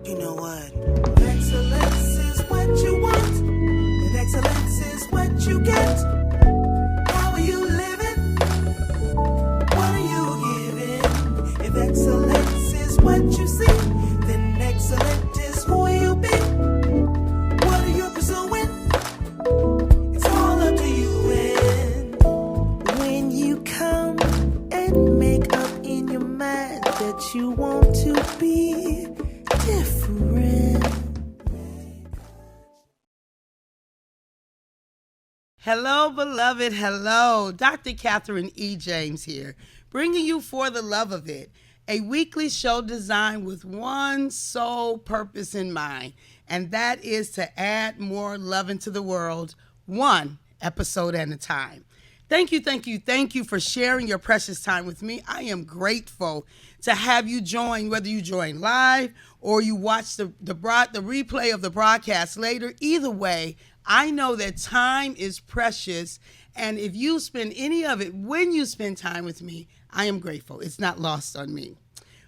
You know what? Excellence is what you want, and excellence is what you get. How are you living? What are you giving? If excellence is what you see, then excellent is who you be. What are you pursuing? It's all up to you. And when you come and make up in your mind that you want to be different. Hello, beloved. Hello. Dr. Catherine E. James here, bringing you For the Love of It, a weekly show designed with one sole purpose in mind, and that is to add more love into the world, one episode at a time. Thank you for sharing your precious time with me. I am grateful to have you join, whether you join live or you watch the replay of the broadcast later. Either way, I know that time is precious, and if you spend any of it when you spend time with me, I am grateful. It's not lost on me.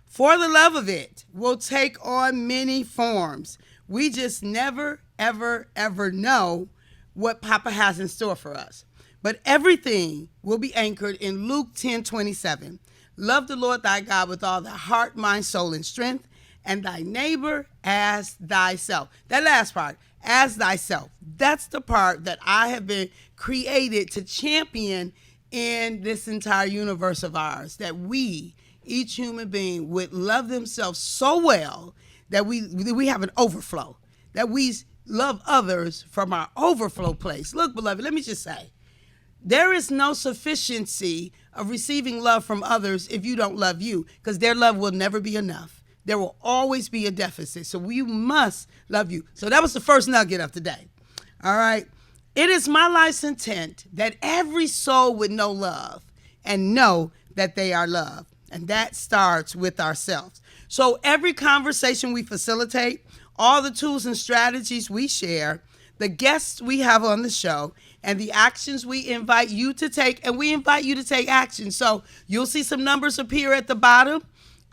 For the Love of It will take on many forms. We just never, ever, ever know what Papa has in store for us. But everything will be anchored in Luke 10:27. Love the Lord thy God with all thy heart, mind, soul, and strength, and thy neighbor as thyself. That last part, as thyself. That's the part that I have been created to champion in this entire universe of ours, that we, each human being, would love themselves so well that we have an overflow, that we love others from our overflow place. Look, beloved, let me just say, there is no sufficiency of receiving love from others if you don't love you, because their love will never be enough. There will always be a deficit. So we must love you. So that was the first nugget of today. All right. It is my life's intent that every soul would know love and know that they are loved. And that starts with ourselves. So every conversation we facilitate, all the tools and strategies we share, the guests we have on the show, and the actions we invite you to take, and we invite you to take action. So you'll see some numbers appear at the bottom.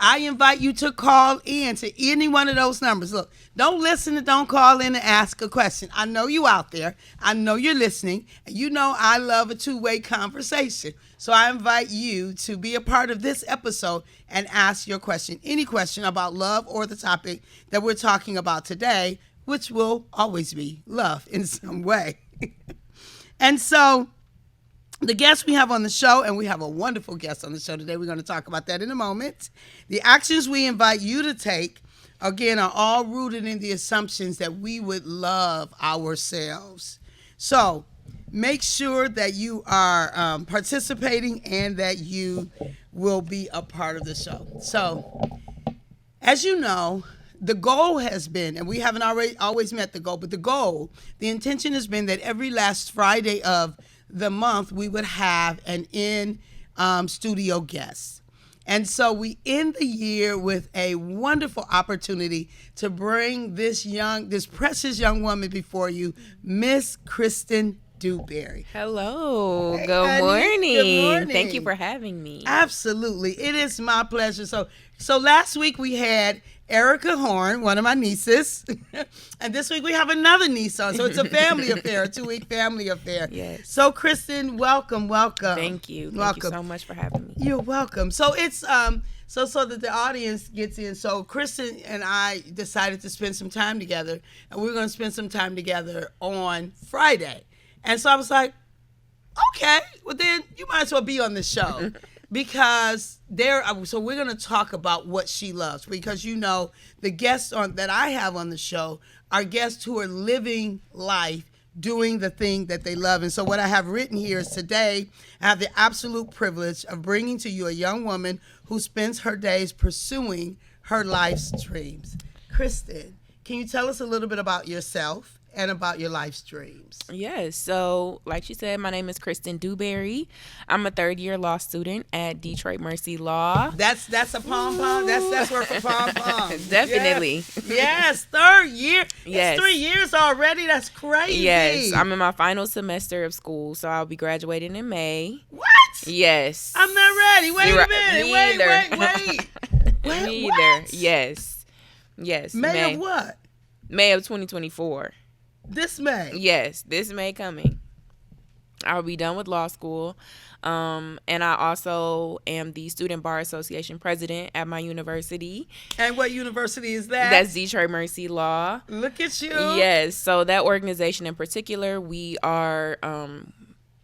I invite you to call in to any one of those numbers. Look, don't listen and don't call in and ask a question. I know you out there. I know you're listening. And you know I love a two-way conversation. So I invite you to be a part of this episode and ask your question, any question about love or the topic that we're talking about today, which will always be love in some way. And so the guests we have on the show, and we have a wonderful guest on the show today. We're going to talk about that in a moment. The actions we invite you to take, again, are all rooted in the assumptions that we would love ourselves. So make sure that you are participating and that you will be a part of the show. So as you know, the goal has been, and we haven't always met the goal, but the intention has been that every last Friday of the month we would have an in-studio guest. And so we end the year with a wonderful opportunity to bring this precious young woman before you, Miss Kristen Dewberry. Hello. Hey, Good honey. morning. Good morning. Thank you for having me. Absolutely. It is my pleasure. So last week we had Erica Horn, one of my nieces, and this week we have another niece on. So it's a family affair, a 2-week family affair. Yes. So Kristen, welcome. Thank you. Thank Welcome. you so much for having me. You're welcome. So it's so that the audience gets in. So Kristen and I decided to spend some time together, and we're going to spend some time together on Friday. And so I was like, okay, well then you might as well be on the show. Because so we're going to talk about what she loves, because you know the guests that I have on the show are guests who are living life doing the thing that they love. And so what I have written here is today I have the absolute privilege of bringing to you a young woman who spends her days pursuing her life's dreams. Kristen, can you tell us a little bit about yourself and about your life's dreams? Yes. So, like she said, my name is Kristen Dewberry. I'm a third-year law student at Detroit Mercy Law. That's a pom-pom. That's word for pom-pom. Definitely. Yes, third year. Yes. It's 3 years already. That's crazy. Yes. I'm in my final semester of school, so I'll be graduating in May. What? Yes. I'm not ready. Wait You're a minute. Me Wait. either. Me either. What? Yes. Yes, May of what? May of 2024. This May. Yes, this May coming. I'll be done with law school. And I also am the Student Bar Association president at my university. And what university is that? That's Detroit Mercy Law. Look at you. Yes. So that organization in particular, we are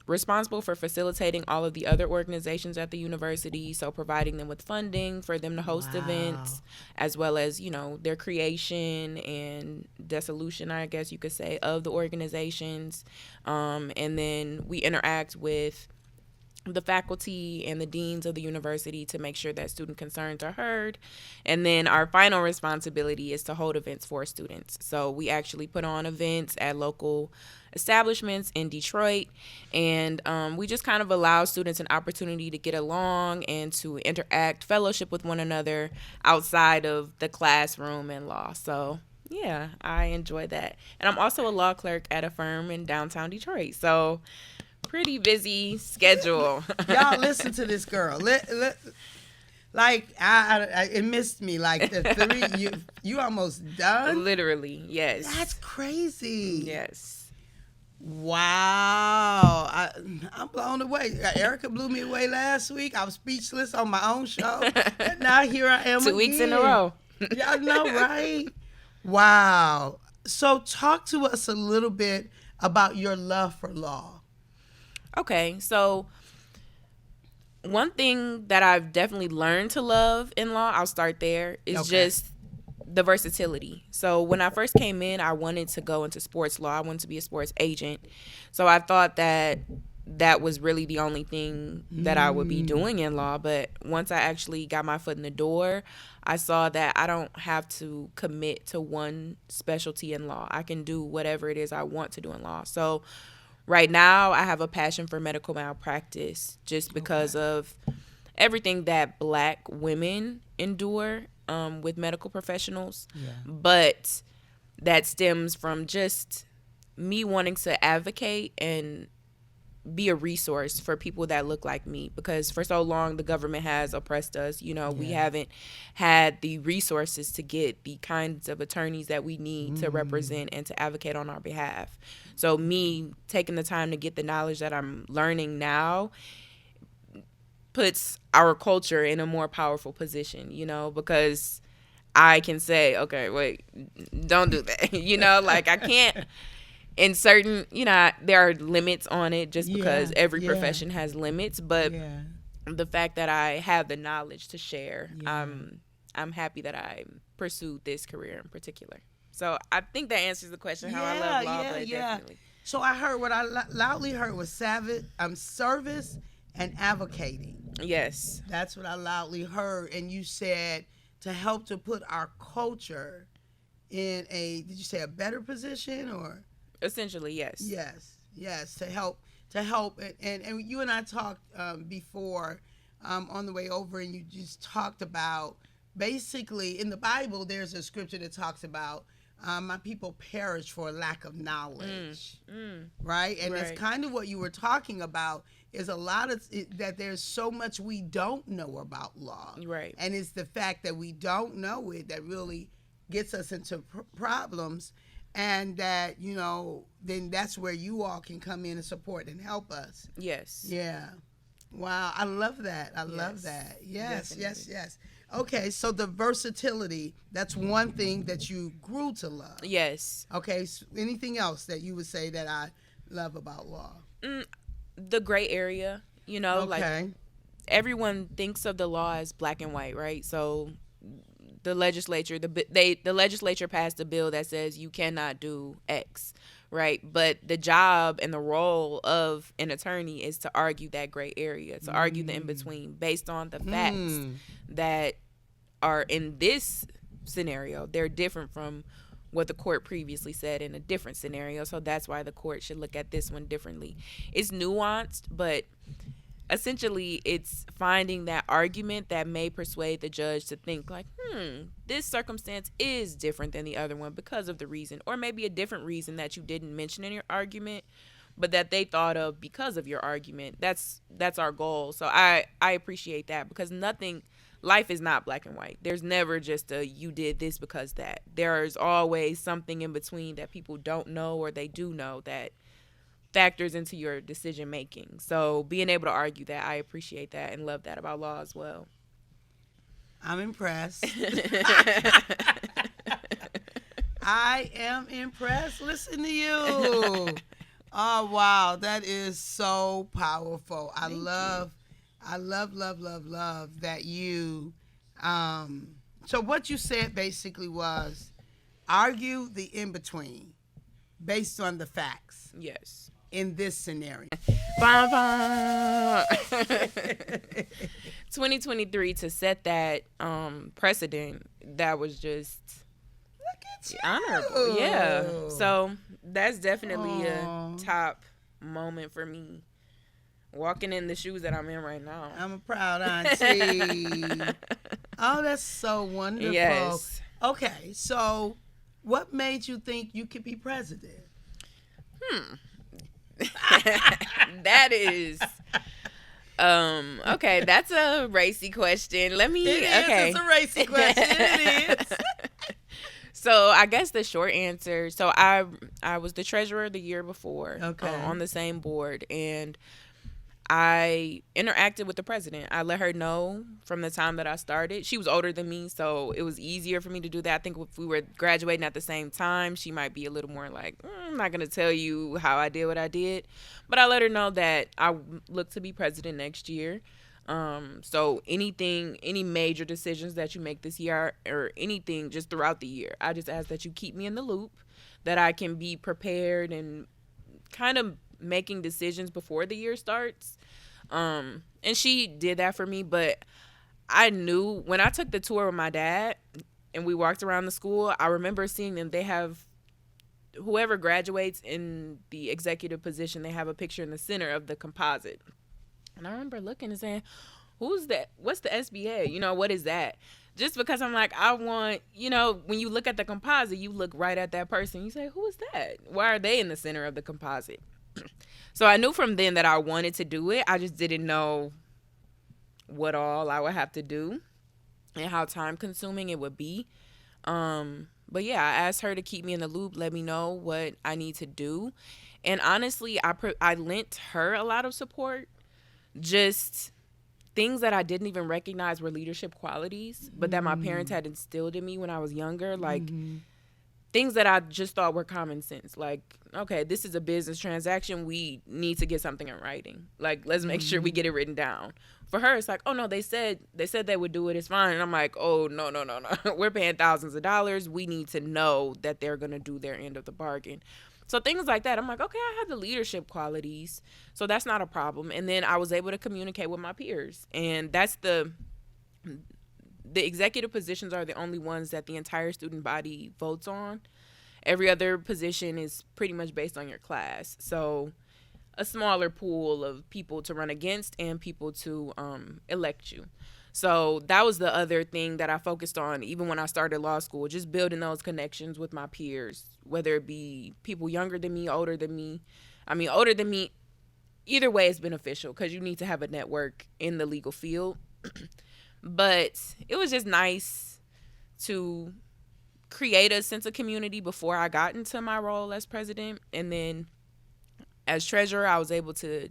responsible for facilitating all of the other organizations at the university. So providing them with funding for them to host events, as well as, their creation and dissolution, I guess you could say, of the organizations. And then we interact with the faculty and the deans of the university to make sure that student concerns are heard. And then our final responsibility is to hold events for students. So we actually put on events at local establishments in Detroit, and we just kind of allow students an opportunity to get along and to interact, fellowship with one another outside of the classroom and law. So yeah, I enjoy that. And I'm also a law clerk at a firm in downtown Detroit. So pretty busy schedule. Y'all listen to this girl. It missed me. Like the three, you almost done? Literally, yes. That's crazy. Yes. Wow. I'm blown away. Erica blew me away last week. I was speechless on my own show. And now here I am 2 weeks in a row. Y'all know, right? Wow. So talk to us a little bit about your love for law. Okay, so one thing that I've definitely learned to love in law, I'll start there, is just the versatility. So when I first came in, I wanted to go into sports law. I wanted to be a sports agent. So I thought that was really the only thing that I would be doing in law. But once I actually got my foot in the door, I saw that I don't have to commit to one specialty in law. I can do whatever it is I want to do in law. So right now, I have a passion for medical malpractice just because of everything that Black women endure with medical professionals. Yeah. But that stems from just me wanting to advocate and be a resource for people that look like me, because for so long the government has oppressed us. We haven't had the resources to get the kinds of attorneys that we need to represent and to advocate on our behalf. So me taking the time to get the knowledge that I'm learning now puts our culture in a more powerful position, because I can say, okay, wait, don't do that. Like I can't. In certain, there are limits on it just because every profession has limits. But the fact that I have the knowledge to share, I'm happy that I pursued this career in particular. So I think that answers the question how I love law. But definitely. So I heard what I loudly heard was service and advocating. Yes. That's what I loudly heard. And you said to help to put our culture in did you say a better position or? Essentially, yes. Yes, to help, and you and I talked before on the way over, and you just talked about basically in the Bible there's a scripture that talks about my people perish for a lack of knowledge, right? And that's kind of what you were talking about. Is a lot of that there's so much we don't know about law, right? And it's the fact that we don't know it that really gets us into problems. And that, then that's where you all can come in and support and help us. Yes. Yeah. Wow. I love that. I love that. Yes, definitely. Yes. Okay. So the versatility, that's one thing that you grew to love. Yes. Okay. So anything else that you would say that I love about law? The gray area, like everyone thinks of the law as black and white, right? So the legislature, the legislature passed a bill that says you cannot do X, right? But the job and the role of an attorney is to argue that gray area, to argue the in-between based on the facts that are in this scenario. They're different from what the court previously said in a different scenario. So that's why the court should look at this one differently. It's nuanced, but essentially it's finding that argument that may persuade the judge to think like, this circumstance is different than the other one because of the reason, or maybe a different reason that you didn't mention in your argument, but that they thought of because of your argument. That's our goal. So I appreciate that, because nothing life is not black and white. There's never just a you did this because that. There's always something in between that people don't know or they do know that factors into your decision making. So being able to argue that, I appreciate that and love that about law as well. I'm impressed. I am impressed. Listen to you. Oh wow, that is so powerful. I love that you. So what you said basically was argue the in between based on the facts. Yes. In this scenario. 2023 to set that precedent that was just honorable. Yeah. So that's definitely a top moment for me. Walking in the shoes that I'm in right now. I'm a proud auntie. Oh, that's so wonderful. Yes. Okay, so what made you think you could be president? That is okay, that's a racy question. It's a racy question. It is. So I guess the short answer, so I was the treasurer the year before, on the same board, and I interacted with the president. I let her know from the time that I started. She was older than me, so it was easier for me to do that. I think if we were graduating at the same time, she might be a little more like, I'm not going to tell you how I did what I did. But I let her know that I look to be president next year. So any major decisions that you make this year or anything just throughout the year, I just ask that you keep me in the loop, that I can be prepared and kind of making decisions before the year starts. And she did that for me, but I knew when I took the tour with my dad and we walked around the school, I remember seeing them. They have whoever graduates in the executive position, they have a picture in the center of the composite. And I remember looking and saying, who's that? What's the SBA? You know, what is that? Just because I'm like, I want, you know, when you look at the composite, you look right at that person. You say, who is that? Why are they in the center of the composite? So I knew from then that I wanted to do it. I just didn't know what all I would have to do and how time consuming it would be. But yeah, I asked her to keep me in the loop, let me know what I need to do. And honestly, I lent her a lot of support. Just things that I didn't even recognize were leadership qualities, but that my parents had instilled in me when I was younger. Like things that I just thought were common sense. Like, okay, this is a business transaction. We need to get something in writing. Like, let's make sure we get it written down. For her, it's like, oh no, they said they would do it. It's fine. And I'm like, oh no. We're paying thousands of dollars. We need to know that they're gonna do their end of the bargain. So things like that, I'm like, okay, I have the leadership qualities, so that's not a problem. And then I was able to communicate with my peers, and that's the executive positions are the only ones that the entire student body votes on. Every other position is pretty much based on your class. So a smaller pool of people to run against and people to elect you. So that was the other thing that I focused on even when I started law school, just building those connections with my peers, whether it be people younger than me, older than me. I mean, older than me, either way is beneficial because you need to have a network in the legal field. But it was just nice to create a sense of community before I got into my role as president. And then as treasurer, I was able to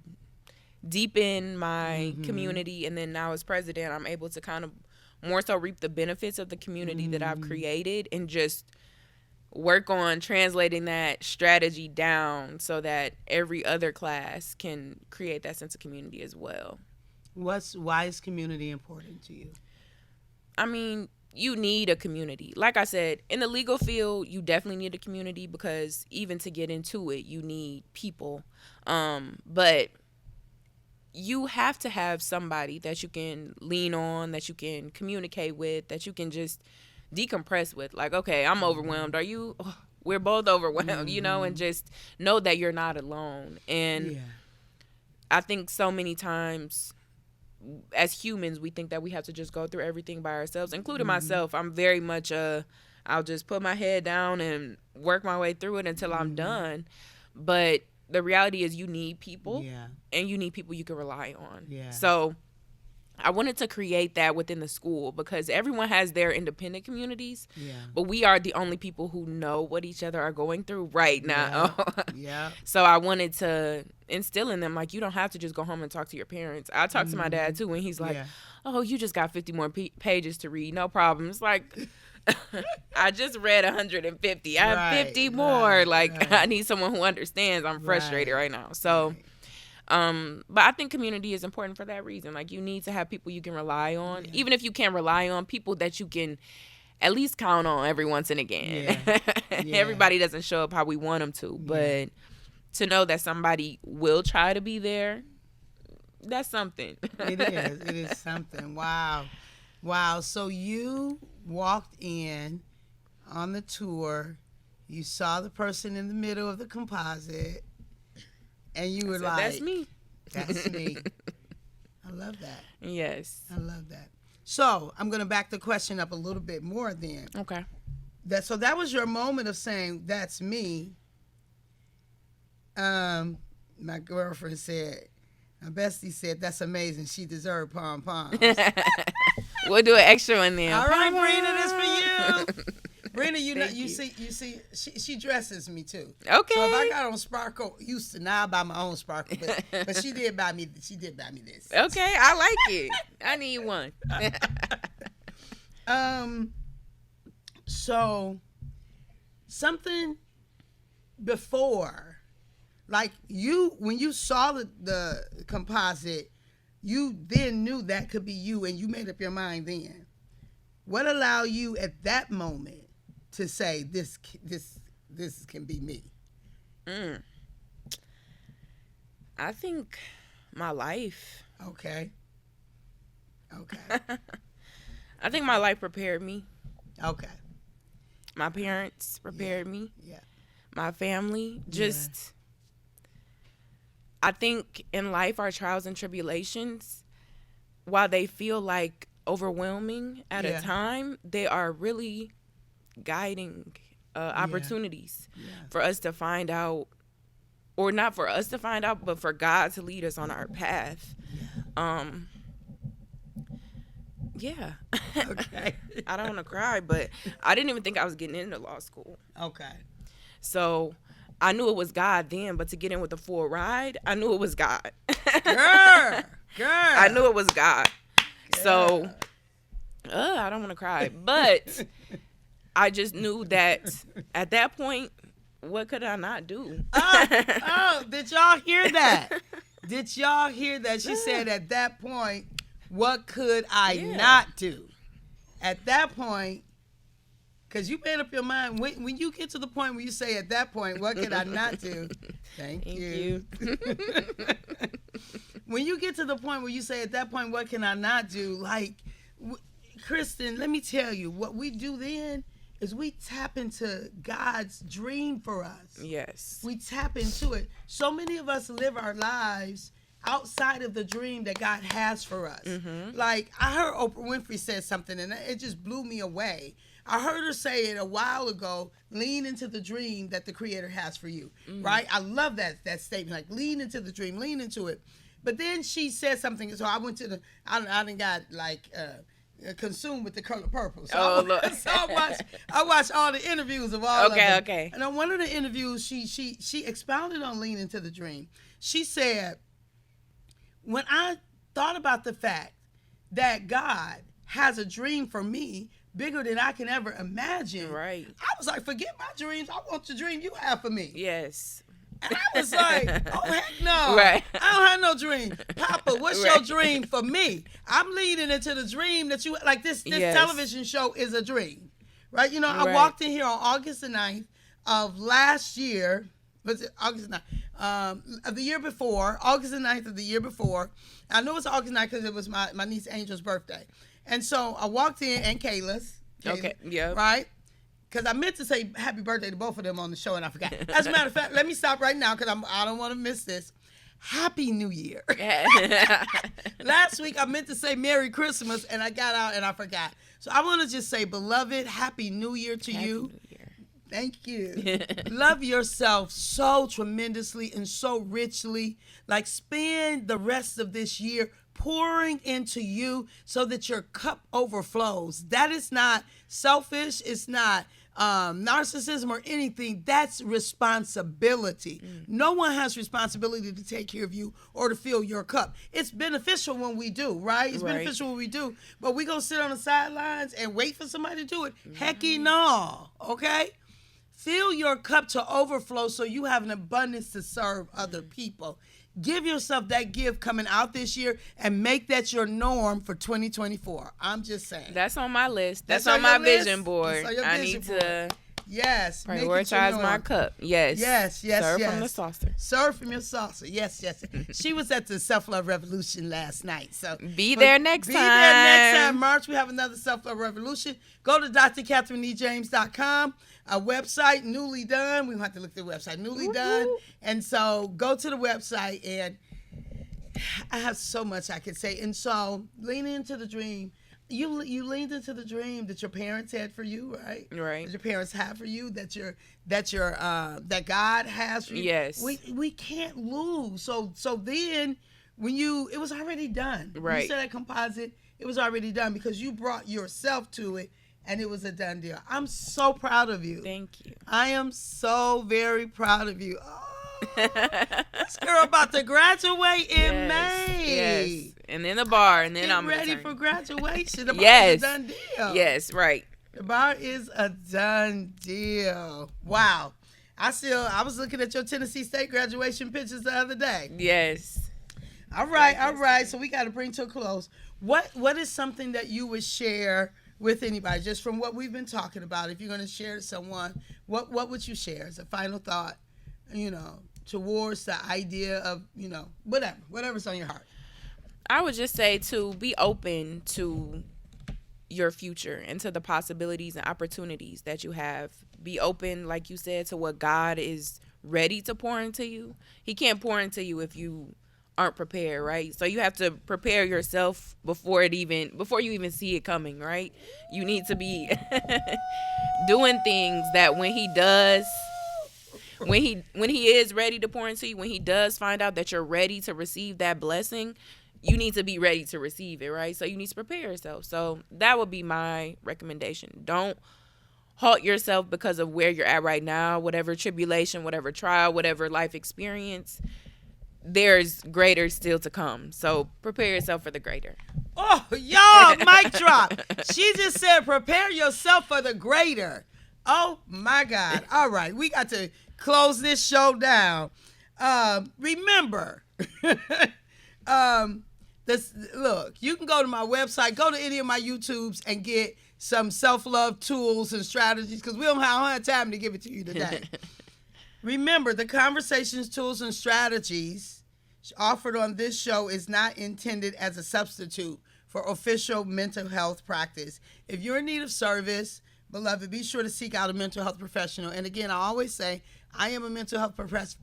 deepen my community. And then now as president, I'm able to kind of more so reap the benefits of the community that I've created and just work on translating that strategy down so that every other class can create that sense of community as well. Why is community important to you? I mean, you need a community. Like I said, in the legal field, you definitely need a community because even to get into it, you need people. But you have to have somebody that you can lean on, that you can communicate with, that you can just decompress with. Like, okay, I'm overwhelmed. Are you? Oh, we're both overwhelmed, you know, and just know that you're not alone. And I think so many times as humans, we think that we have to just go through everything by ourselves, including myself. I'm very much I'll just put my head down and work my way through it until I'm done. But the reality is you need people and you need people you can rely on. So I wanted to create that within the school because everyone has their independent communities, Yeah. but we are the only people who know what each other are going through right now. Yeah. So I wanted to instill in them, like, you don't have to just go home and talk to your parents. I talked to my dad too, and he's like, Yeah. oh, you just got 50 more pages to read. No problem. It's like, I just read 150. I have Right, 50 more. right, Like, right. I need someone who understands. I'm frustrated right now. So, but I think community is important for that reason. Like, you need to have people you can rely on. Yeah. Even if you can't rely on people that you can at least count on every once and again. Yeah. Yeah. Everybody doesn't show up how we want them to, but to know that somebody will try to be there, that's something. It is. It is something. Wow. Wow. So you walked in on the tour, you saw the person in the middle of the composite, and you were So like, that's me. That's me. I love that. Yes. I love that. So I'm going to back the question up a little bit more then. Okay. So that was your moment of saying, that's me. My girlfriend said, my bestie said, that's amazing. She deserved pom-poms. We'll do an extra one then. All right, Brina, this for you. Brina, you know, Thank you you. see, she dresses me too. Okay. So if I got on sparkle, used to now I buy my own sparkle, but she did buy me. She did buy me this. Okay, I like it. I need one. So something before, like when you saw the composite, you then knew that could be you, and you made up your mind then. What allowed you at that moment to say this can be me? I think my life. Okay. I think my life prepared me. Okay. My parents prepared me. Yeah. My family. Just, I think in life, our trials and tribulations, while they feel like overwhelming at Yeah. a time, they are really guiding opportunities for us to find out, or not for us to find out, but for God to lead us on our path. Yeah. Okay. I don't want to cry, but I didn't even think I was getting into law school. Okay. So I knew it was God then, but to get in with the full ride, I knew it was God. Girl. I knew it was God. So I don't want to cry, but I just knew that at that point, what could I not do? Oh, did y'all hear that? Did y'all hear that? She said at that point, what could I not do? At that point, because you made up your mind. When you get to the point where you say at that point, what could I not do? Thank you. When you get to the point where you say at that point, what can I not do? Like, Kristen, let me tell you, what we do then is we tap into God's dream for us. Yes. We tap into it. So many of us live our lives outside of the dream that God has for us. Like, I heard Oprah Winfrey say something, and it just blew me away. I heard her say it a while ago, lean into the dream that the Creator has for you, right? I love that statement, like, lean into the dream, lean into it. But then she said something, so I went to I done got, like, consumed with the color purple. So, I watched all the interviews of all of them. Okay. And on one of the interviews, she expounded on lean into the dream. She said, when I thought about the fact that God has a dream for me bigger than I can ever imagine, Right. I was like, forget my dreams. I want the dream you have for me. Yes. And I was like, oh, heck no. Right. I don't have no dream. Papa, what's your Right. dream for me? I'm leading into the dream that you, like this Yes. television show is a dream, right? You know, I Right. walked in here on August the 9th of last year. Was it August 9th? Of the year before, August the 9th of the year before. I knew it was August 9th because it was my niece Angel's birthday. And so I walked in, and Kayla's. Okay, yeah. Right? Because I meant to say happy birthday to both of them on the show, and I forgot. As a matter of fact, let me stop right now because I don't want to miss this. Happy New Year. Last week, I meant to say Merry Christmas, and I got out and I forgot. So I want to just say, beloved, Happy New Year to you. Thank you. Love yourself so tremendously and so richly. Like, spend the rest of this year pouring into you so that your cup overflows. That is not selfish. It's not narcissism or anything. That's responsibility. No one has responsibility to take care of you or to fill your cup. It's beneficial when we do, right? It's beneficial when we do. But we gonna sit on the sidelines and wait for somebody to do it? Hecky no. Okay? Fill your cup to overflow so you have an abundance to serve other people. Give yourself that gift coming out this year and make that your norm for 2024. I'm just saying. That's on my list. That's on my vision list? board. That's on your I vision need board. to Yes. make it your prioritize my norm. cup. Yes. Yes. Serve from the saucer. Serve from your saucer. Yes. She was at the Self-Love Revolution last night. So Be there next Be time. there next time. March, we have another Self-Love Revolution. Go to drkatherineejames.com. Our website, newly done. We have to look at the website, newly done. And so go to the website, and I have so much I could say. And so lean into the dream. You leaned into the dream that your parents had for you, right? Right. That your parents have for you, that God has for you. Yes. We can't lose. So then when it was already done. When Right. you said that composite, it was already done because you brought yourself to it and it was a done deal. I'm so proud of you. Thank you. I am so very proud of you. Oh, this girl about to graduate in May. Yes. And then the bar, and then Get I'm ready returning. for graduation. The bar Yes. is a done deal. Yes, right. The bar is a done deal. Wow. I was looking at your Tennessee State graduation pictures the other day. Yes. All right. So we got to bring to a close. What is something that you would share with anybody, just from what we've been talking about? If you're going to share to someone, what would you share as a final thought, towards the idea of, whatever's on your heart? I would just say to be open to your future and to the possibilities and opportunities that you have. Be open, like you said, to what God is ready to pour into you. He can't pour into you if you aren't prepared, right? So you have to prepare yourself before you even see it coming, right? You need to be doing things that when he is ready to pour into you, when he does find out that you're ready to receive that blessing, you need to be ready to receive it, right? So you need to prepare yourself. So that would be my recommendation. Don't halt yourself because of where you're at right now, whatever tribulation, whatever trial, whatever life experience. There's greater still to come. So prepare yourself for the greater. Oh, y'all, mic drop. She just said, prepare yourself for the greater. Oh, my God. All right. We got to close this show down. Remember, look, you can go to my website, go to any of my YouTubes and get some self-love tools and strategies, because we don't have time to give it to you today. Remember, the conversations, tools, and strategies offered on this show is not intended as a substitute for official mental health practice. If you're in need of service, beloved, be sure to seek out a mental health professional. And again, I always say, I am a mental health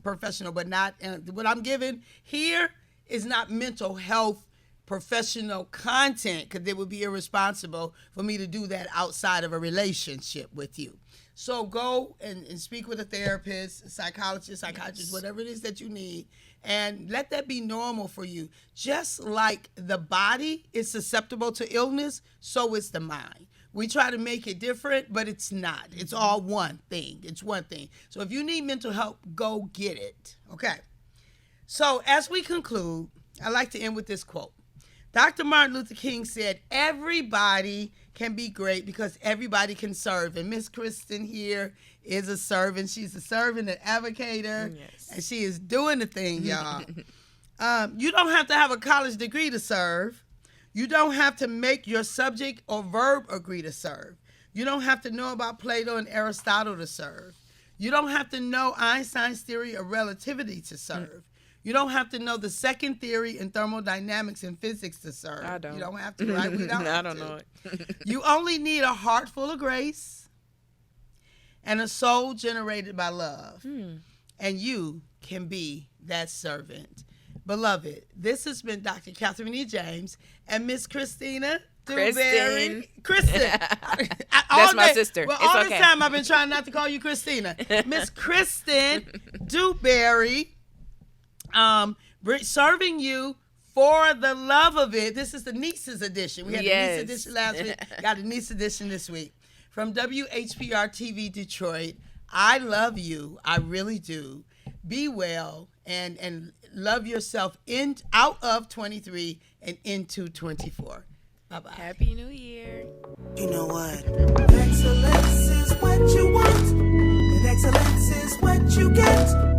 professional, but not what I'm giving here is not mental health professional content, because it would be irresponsible for me to do that outside of a relationship with you. So go and speak with a therapist, a psychiatrist, whatever it is that you need, and let that be normal for you. Just like the body is susceptible to illness, so is the mind. We try to make it different, but it's not. It's all one thing. It's one thing. So if you need mental help, go get it. Okay. So as we conclude, I like to end with this quote. Dr. Martin Luther King said, everybody can be great because everybody can serve. And Miss Kristen here is a servant. She's a servant, an advocator, yes. And she is doing the thing, y'all. You don't have to have a college degree to serve. You don't have to make your subject or verb agree to serve. You don't have to know about Plato and Aristotle to serve. You don't have to know Einstein's theory of relativity to serve. You don't have to know the second theory in thermodynamics and physics to serve. I don't. You don't have to, right? We don't I have don't to. know it. You only need a heart full of grace and a soul generated by love. And you can be that servant. Beloved, this has been Dr. Catherine E. James and Miss Christina Dewberry. Kristen. That's my sister. Well, it's all okay. this time I've been trying not to call you Christina. Miss Kristen Dewberry, serving you For the love of it. This is the Nieces edition. We had Yes. the Niece edition last week. Got a Niece edition this week. From WHPR TV Detroit, I love you. I really do. Be well and love yourself out of 23 and into 24. Bye-bye. Happy New Year. You know what? Excellence is what you want, and excellence is what you get.